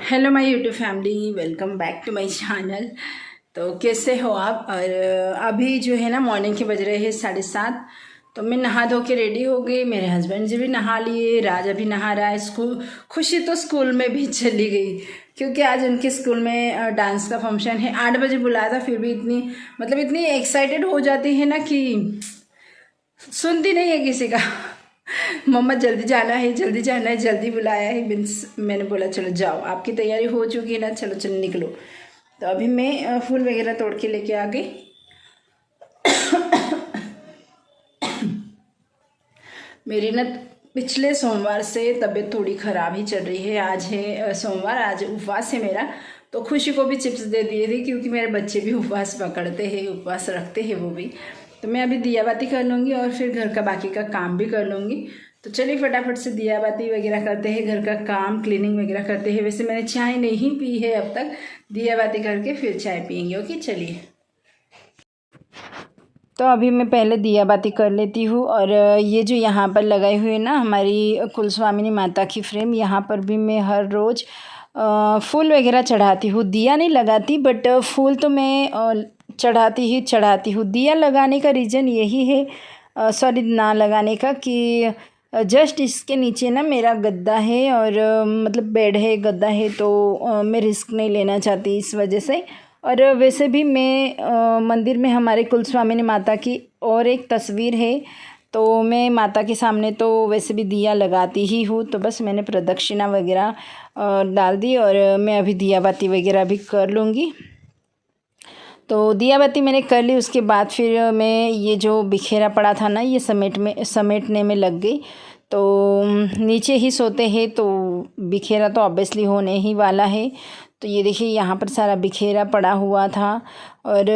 Hello my YouTube family, welcome back to my channel. तो कैसे हो आप। और अभी जो है ना मॉर्निंग के बज रहे हैं 7:30। तो मैं नहा धो के रेडी हो गई, मेरे हस्बैंड जी भी नहा लिए, राज अभी नहा रहा है। स्कूल खुशी तो स्कूल में भी चली गई क्योंकि आज उनके स्कूल में डांस का फंक्शन है। 8 बजे बुलाया था, फिर भी इतनी एक्साइटेड हो जाती है ना कि सुनती नहीं है किसी का। मम्मा जल्दी जाना है, जल्दी जाना है, जल्दी बुलाया है। मीन्स मैंने बोला चलो जाओ, आपकी तैयारी हो चुकी है ना, चलो चलो निकलो। तो अभी मैं फूल वगैरह तोड़ के लेके आ गई। मेरी ना पिछले सोमवार से तबीयत थोड़ी ख़राब ही चल रही है। आज है सोमवार, आज उपवास है मेरा। तो खुशी को भी चिप्स दे दिए थे क्योंकि मेरे बच्चे भी उपवास पकड़ते हैं, उपवास रखते हैं वो भी। तो मैं अभी दिया बाती कर लूँगी और फिर घर का बाकी का काम भी कर लूँगी। तो चलिए फटाफट से दिया बाती वगैरह करते हैं, घर का काम क्लीनिंग वगैरह करते हैं। वैसे मैंने चाय नहीं पी है अब तक, दिया बाती करके फिर चाय पियेंगे। ओके चलिए। तो अभी मैं पहले दिया बाती कर लेती हूँ। और ये जो यहाँ पर लगाई हुई है ना हमारी कुलस्वामिनी माता की फ्रेम, यहाँ पर भी मैं हर रोज़ फूल वगैरह चढ़ाती हूँ। दिया नहीं लगाती बट फूल तो मैं चढ़ाती हूँ। दिया लगाने का रीज़न यही है, सॉरी ना लगाने का, कि जस्ट इसके नीचे ना मेरा गद्दा है और मतलब बेड है, गद्दा है। तो मैं रिस्क नहीं लेना चाहती इस वजह से। और वैसे भी मैं मंदिर में हमारे कुलस्वामिनी माता की और एक तस्वीर है, तो मैं माता के सामने तो वैसे भी दिया लगाती ही हूँ। तो बस मैंने प्रदक्षिणा वगैरह डाल दी और मैं अभी दिया बाती वगैरह भी कर लूँगी। तो दिया बाती मैंने कर ली। उसके बाद फिर मैं ये जो बिखेरा पड़ा था ना, ये समेटने में लग गई। तो नीचे ही सोते हैं तो बिखेरा तो ऑब्वियसली होने ही वाला है। तो ये देखिए यहाँ पर सारा बिखेरा पड़ा हुआ था। और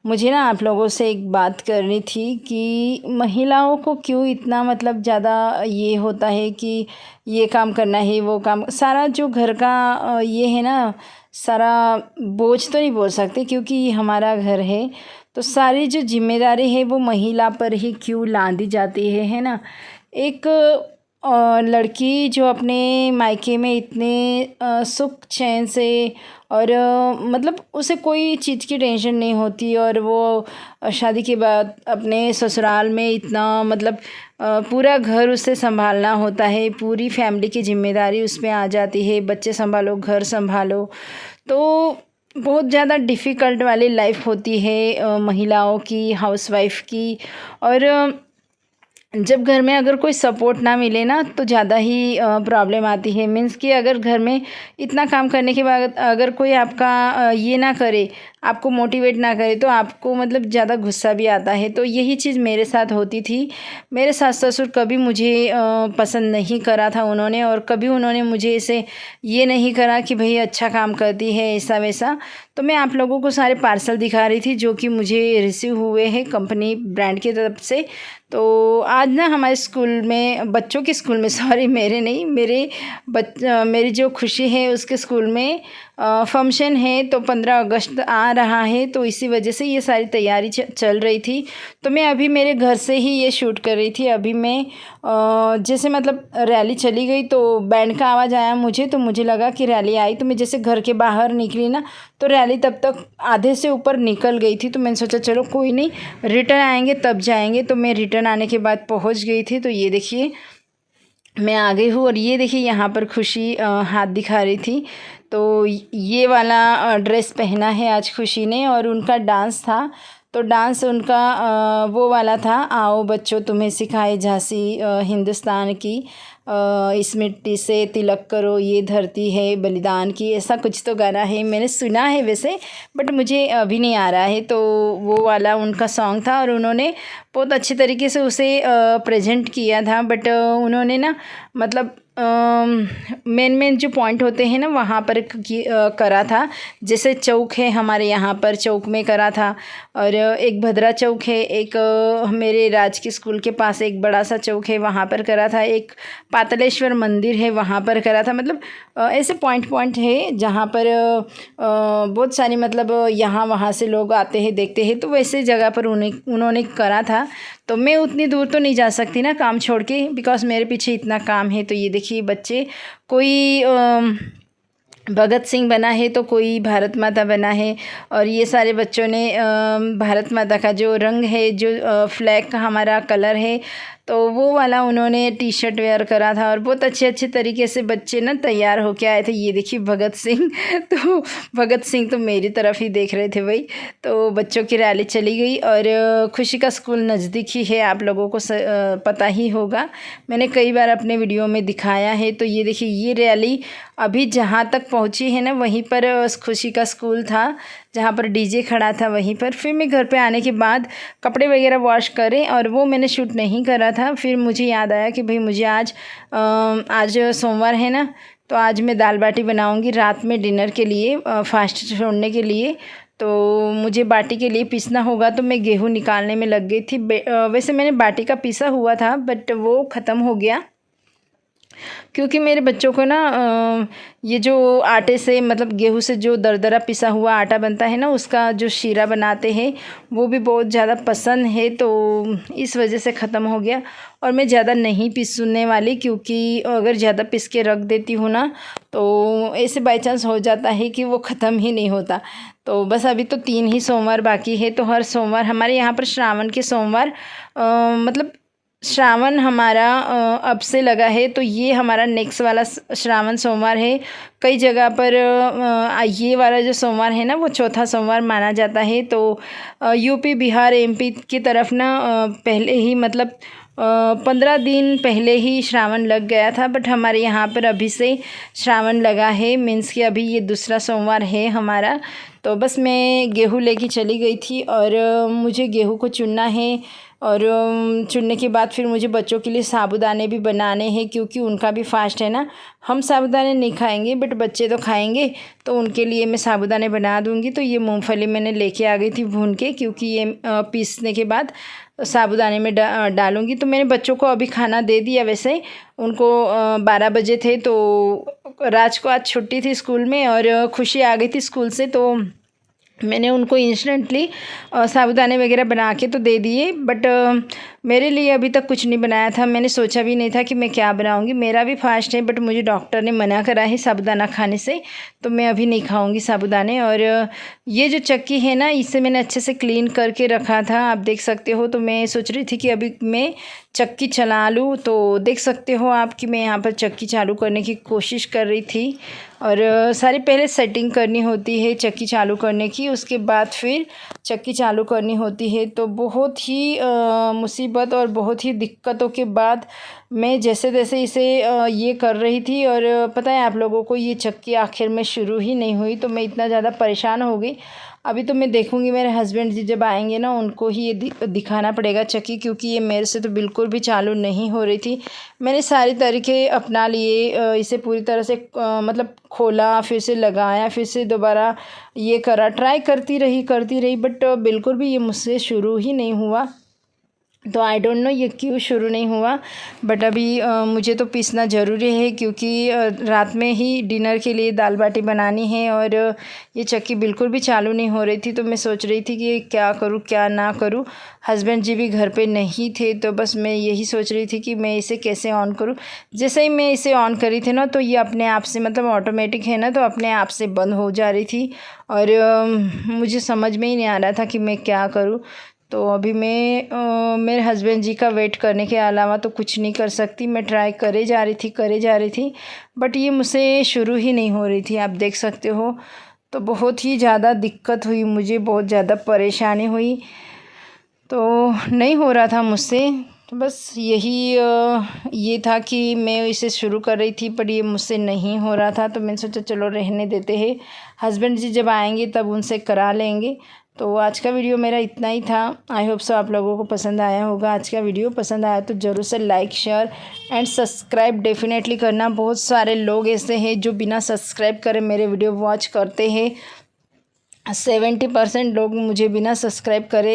मुझे ना आप लोगों से एक बात करनी थी कि महिलाओं को क्यों इतना मतलब ज़्यादा ये होता है कि ये काम करना है, वो काम, सारा जो घर का ये है ना, सारा बोझ तो नहीं बोल सकते क्योंकि ये हमारा घर है। तो सारी जो जिम्मेदारी है वो महिला पर ही क्यों लादी जाती है ना। एक लड़की जो अपने मायके में इतने सुख चैन से और मतलब उसे कोई चीज़ की टेंशन नहीं होती, और वो शादी के बाद अपने ससुराल में इतना मतलब पूरा घर उसे संभालना होता है, पूरी फैमिली की जिम्मेदारी उस पर आ जाती है, बच्चे संभालो, घर संभालो। तो बहुत ज़्यादा डिफ़िकल्ट वाली लाइफ होती है महिलाओं की, हाउसवाइफ की। और जब घर में अगर कोई सपोर्ट ना मिले ना तो ज़्यादा ही प्रॉब्लम आती है। मीन्स कि अगर घर में इतना काम करने के बाद अगर कोई आपका ये ना करे, आपको मोटिवेट ना करे, तो आपको मतलब ज़्यादा गुस्सा भी आता है। तो यही चीज़ मेरे साथ होती थी। मेरे सास ससुर कभी मुझे पसंद नहीं करा था उन्होंने, और कभी उन्होंने मुझे ऐसे ये नहीं करा कि भाई अच्छा काम करती है ऐसा वैसा। तो मैं आप लोगों को सारे पार्सल दिखा रही थी जो कि मुझे रिसीव हुए हैं कंपनी ब्रांड की तरफ से। तो आज ना हमारे स्कूल में, बच्चों के स्कूल में, सॉरी मेरे नहीं, मेरी जो खुशी है उसके स्कूल में फंक्शन है। तो 15 अगस्त आ रहा है, तो इसी वजह से ये सारी तैयारी चल रही थी। तो मैं अभी मेरे घर से ही ये शूट कर रही थी। अभी मैं जैसे मतलब रैली चली गई तो बैंड का आवाज़ आया मुझे, तो मुझे लगा कि रैली आई। तो मैं जैसे घर के बाहर निकली ना, तो रैली तब तक आधे से ऊपर निकल गई थी। तो मैंने सोचा चलो कोई नहीं, रिटर्न आएंगे तब जाएंगे। तो मैं रिटर्न आने के बाद पहुंच गई थी। तो ये देखिए मैं आ गई हूँ। और ये देखिए यहाँ पर खुशी हाथ दिखा रही थी। तो ये वाला ड्रेस पहना है आज खुशी ने, और उनका डांस था। तो डांस उनका वो वाला था, आओ बच्चों तुम्हें सिखाए झांसी हिंदुस्तान की, इस मिट्टी से तिलक करो, ये धरती है बलिदान की, ऐसा कुछ तो गाना है। मैंने सुना है वैसे, बट मुझे अभी नहीं आ रहा है। तो वो वाला उनका सॉन्ग था और उन्होंने बहुत अच्छे तरीके से उसे प्रेजेंट किया था। बट उन्होंने ना मतलब मेन जो पॉइंट होते हैं ना वहाँ पर करा था। जैसे चौक है हमारे यहाँ पर, चौक में करा था। और एक भद्रा चौक है, एक मेरे राज के स्कूल के पास एक बड़ा सा चौक है, वहाँ पर करा था। एक पातलेश्वर मंदिर है, वहाँ पर करा था। मतलब ऐसे पॉइंट है जहाँ पर बहुत सारी मतलब यहाँ वहाँ से लोग आते हैं, देखते हैं। तो वैसे जगह पर उन्होंने करा था। तो मैं उतनी दूर तो नहीं जा सकती ना काम छोड़ के, बिकॉज़ मेरे पीछे इतना काम है। तो ये देखिए बच्चे, कोई भगत सिंह बना है तो कोई भारत माता बना है। और ये सारे बच्चों ने भारत माता का जो रंग है, जो फ्लैग का हमारा कलर है, तो वो वाला उन्होंने टी शर्ट वेयर करा था। और बहुत अच्छे अच्छे तरीके से बच्चे ना तैयार होके आए थे। ये देखिए भगत सिंह तो भगत सिंह तो मेरी तरफ ही देख रहे थे भाई। तो बच्चों की रैली चली गई और खुशी का स्कूल नज़दीक ही है, आप लोगों को पता ही होगा, मैंने कई बार अपने वीडियो में दिखाया है। तो ये देखिए ये रैली अभी जहाँ तक पहुँची है ना, वहीं पर खुशी का स्कूल था, जहाँ पर डीजे खड़ा था वहीं पर। फिर मैं घर पे आने के बाद कपड़े वगैरह वॉश करें और वो मैंने शूट नहीं करा था। फिर मुझे याद आया कि भाई मुझे आज सोमवार है ना, तो आज मैं दाल बाटी बनाऊंगी रात में डिनर के लिए, फास्ट छोड़ने के लिए। तो मुझे बाटी के लिए पीसना होगा, तो मैं गेहूँ निकालने में लग गई थी। वैसे मैंने बाटी का पीसा हुआ था बट वो ख़त्म हो गया, क्योंकि मेरे बच्चों को ना ये जो आटे से, मतलब गेहूं से जो दरदरा पिसा हुआ आटा बनता है ना, उसका जो शीरा बनाते हैं वो भी बहुत ज़्यादा पसंद है। तो इस वजह से ख़त्म हो गया। और मैं ज़्यादा नहीं पीसने वाली, क्योंकि अगर ज़्यादा पीस के रख देती हूँ ना, तो ऐसे बाई चांस हो जाता है कि वो ख़त्म ही नहीं होता। तो बस अभी तो 3 ही सोमवार बाकी है। तो हर सोमवार हमारे यहाँ पर श्रावण के सोमवार, मतलब श्रावण हमारा अब से लगा है, तो ये हमारा नेक्स्ट वाला श्रावण सोमवार है। कई जगह पर ये वाला जो सोमवार है ना, वो चौथा सोमवार माना जाता है। तो यूपी, बिहार, एमपी की तरफ ना पहले ही, मतलब 15 दिन पहले ही श्रावण लग गया था। बट हमारे यहाँ पर अभी से श्रावण लगा है, मीन्स कि अभी ये दूसरा सोमवार है हमारा। तो बस मैं गेहूँ लेके चली गई थी और मुझे गेहूँ को चुनना है। और चुनने के बाद फिर मुझे बच्चों के लिए साबूदाने भी बनाने हैं, क्योंकि उनका भी फास्ट है ना। हम साबूदाने नहीं खाएंगे बट बच्चे तो खाएंगे, तो उनके लिए मैं साबूदाने बना दूंगी। तो ये मूंगफली मैंने लेके आ गई थी भून के, क्योंकि ये पीसने के बाद साबूदाने में डालूंगी। तो मैंने बच्चों को अभी खाना दे दिया। वैसे उनको 12 बजे थे, तो राज को आज छुट्टी थी स्कूल में और खुशी आ गई थी स्कूल से, तो मैंने उनको इंस्टेंटली साबूदाने वगैरह बना के तो दे दिए। बट मेरे लिए अभी तक कुछ नहीं बनाया था। मैंने सोचा भी नहीं था कि मैं क्या बनाऊंगी। मेरा भी फास्ट है बट मुझे डॉक्टर ने मना करा है साबूदाना खाने से, तो मैं अभी नहीं खाऊंगी साबूदाने। और ये जो चक्की है ना, इसे मैंने अच्छे से क्लीन करके रखा था, आप देख सकते हो। तो मैं सोच रही थी कि अभी मैं चक्की चला लूँ। तो देख सकते हो आप कि मैं यहाँ पर चक्की चालू करने की कोशिश कर रही थी। और सारी पहले सेटिंग करनी होती है चक्की चालू करने की, उसके बाद फिर चक्की चालू करनी होती है। तो बहुत ही मुसीबत और बहुत ही दिक्कतों के बाद मैं जैसे तैसे इसे ये कर रही थी। और पता है आप लोगों को, ये चक्की आखिर में शुरू ही नहीं हुई, तो मैं इतना ज़्यादा परेशान हो गई। अभी तो मैं देखूंगी मेरे हस्बैंड जी जब आएंगे ना, उनको ही ये दिखाना पड़ेगा चक्की, क्योंकि ये मेरे से तो बिल्कुल भी चालू नहीं हो रही थी। मैंने सारे तरीके अपना लिए, इसे पूरी तरह से मतलब खोला, फिर से लगाया, फिर से दोबारा ये करा, ट्राई करती रही बट बिल्कुल भी ये मुझसे शुरू ही नहीं हुआ। तो आई डोंट नो ये क्यों शुरू नहीं हुआ। बट अभी मुझे तो पीसना ज़रूरी है, क्योंकि रात में ही डिनर के लिए दाल बाटी बनानी है। और ये चक्की बिल्कुल भी चालू नहीं हो रही थी, तो मैं सोच रही थी कि क्या करूँ क्या ना करूँ। हस्बैंड जी भी घर पे नहीं थे, तो बस मैं यही सोच रही थी कि मैं इसे कैसे ऑन करूँ। जैसे ही मैं इसे ऑन करी थी ना, तो ये अपने आप से, मतलब ऑटोमेटिक है ना, तो अपने आप से बंद हो जा रही थी। और मुझे समझ में ही नहीं आ रहा था कि मैं क्या करूँ। तो अभी मैं मेरे हस्बैंड जी का वेट करने के अलावा तो कुछ नहीं कर सकती। मैं ट्राई करे जा रही थी बट ये मुझसे शुरू ही नहीं हो रही थी, आप देख सकते हो। तो बहुत ही ज़्यादा दिक्कत हुई मुझे, बहुत ज़्यादा परेशानी हुई, तो नहीं हो रहा था मुझसे। तो बस यही ये था कि मैं इसे शुरू कर रही थी पर ये मुझसे नहीं हो रहा था। तो मैंने सोचा चलो रहने देते हैं, हस्बैंड जी जब आएंगे तब उनसे करा लेंगे। तो आज का वीडियो मेरा इतना ही था। आई होप सो आप लोगों को पसंद आया होगा। आज का वीडियो पसंद आया तो ज़रूर से like, share and subscribe definitely करना। बहुत सारे लोग ऐसे हैं जो बिना सब्सक्राइब करे मेरे वीडियो वॉच करते हैं। 70% लोग मुझे बिना सब्सक्राइब करे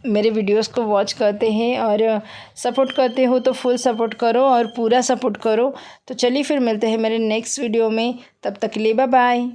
मेरे वीडियोस को वॉच करते हैं। और सपोर्ट करते हो तो फुल सपोर्ट करो और पूरा सपोर्ट करो। तो चलिए फिर मिलते हैं मेरे नेक्स्ट वीडियो में, तब तक के लिए बाय बाय।